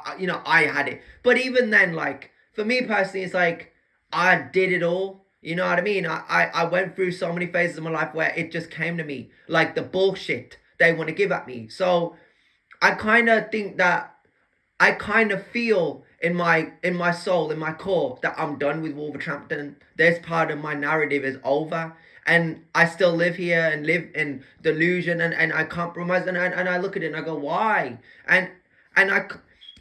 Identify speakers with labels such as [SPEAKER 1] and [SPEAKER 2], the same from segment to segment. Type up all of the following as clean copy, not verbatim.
[SPEAKER 1] I had it. But even then, like, for me personally, it's like, I did it all. You know what I mean? I went through so many phases of my life where it just came to me, like the bullshit they want to give at me. So I kind of think that I kind of feel in my soul, in my core, that I'm done with WolverTrampton. This part of my narrative is over. And I still live here and live in delusion, and I compromise, and I look at it and I go, why? And I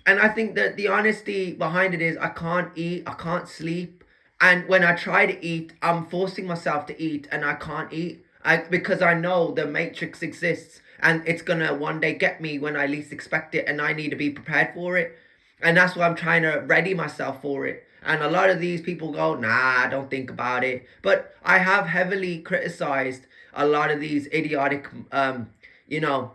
[SPEAKER 1] and I think that the honesty behind it is, I can't eat, I can't sleep. And when I try to eat, I'm forcing myself to eat, and I can't eat. Because I know the matrix exists, and it's gonna one day get me when I least expect it, and I need to be prepared for it. And that's why I'm trying to ready myself for it. And a lot of these people go, nah, don't think about it. But I have heavily criticized a lot of these idiotic, you know,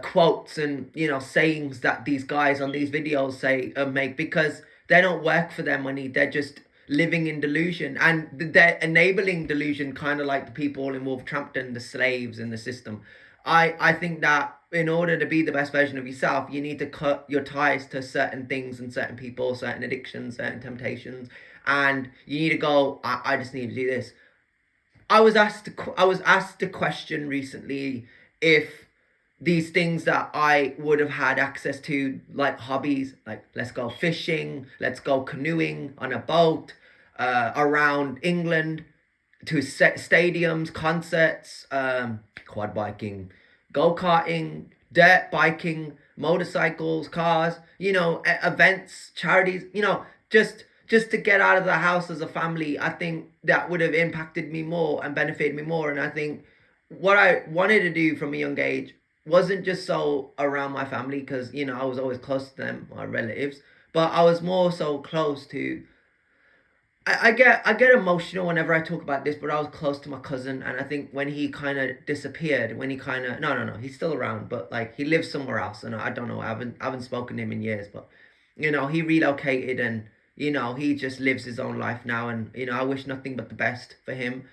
[SPEAKER 1] quotes and, sayings that these guys on these videos say, make, because they don't work for their money. They're just living in delusion, and they're enabling delusion, kind of like the people in WolverTrampton, the slaves in the system. I think that in order to be the best version of yourself, you need to cut your ties to certain things and certain people, certain addictions, certain temptations, and you need to go, I just need to do this. I was asked a question recently, if these things that I would have had access to, like hobbies, like let's go fishing, let's go canoeing on a boat, around England, to stadiums, concerts, quad biking, go-karting, dirt biking, motorcycles, cars, events, charities, just to get out of the house as a family. I think that would have impacted me more and benefited me more. And I think what I wanted to do from a young age wasn't just so around my family, because I was always close to them, my relatives, but I was more so close to, I get emotional whenever I talk about this, but I was close to my cousin. And I think when he kind of disappeared, when he kind of, no, he's still around, but like he lives somewhere else, and I don't know, I haven't spoken to him in years, but he relocated, and he just lives his own life now, and I wish nothing but the best for him.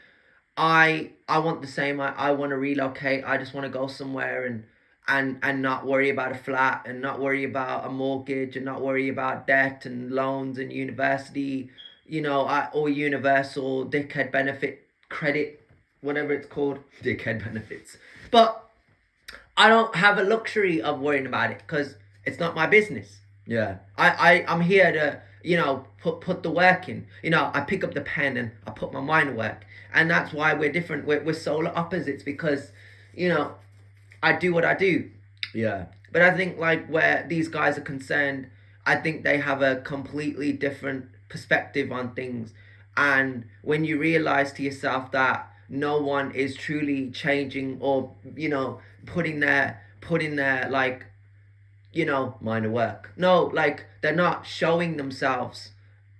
[SPEAKER 1] I want the same. I want to relocate. I just want to go somewhere, and not worry about a flat, and not worry about a mortgage, and not worry about debt and loans and university, or universal dickhead benefit credit, whatever it's called, dickhead benefits. But I don't have a luxury of worrying about it, because it's not my business. Yeah. I'm here to, put the work in. I pick up the pen and I put my mind to work. And that's why we're different. We're solar opposites, because, I do what I do. Yeah. But I think, like, where these guys are concerned, I think they have a completely different perspective on things. And when you realize to yourself that no one is truly changing, or, putting their like, mind to work. No, like, they're not showing themselves,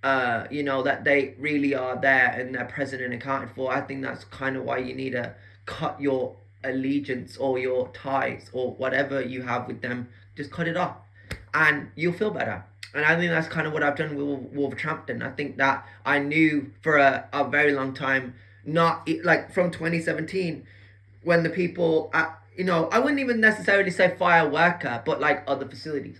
[SPEAKER 1] that they really are there and they're present and accounted for. I think that's kind of why you need to cut your allegiance or your ties or whatever you have with them. Just cut it off, and you'll feel better. And I think that's kind of what I've done with WolverTrampton. I think that I knew for a very long time, not like from 2017, when the people at, I wouldn't even necessarily say fire worker, but like other facilities.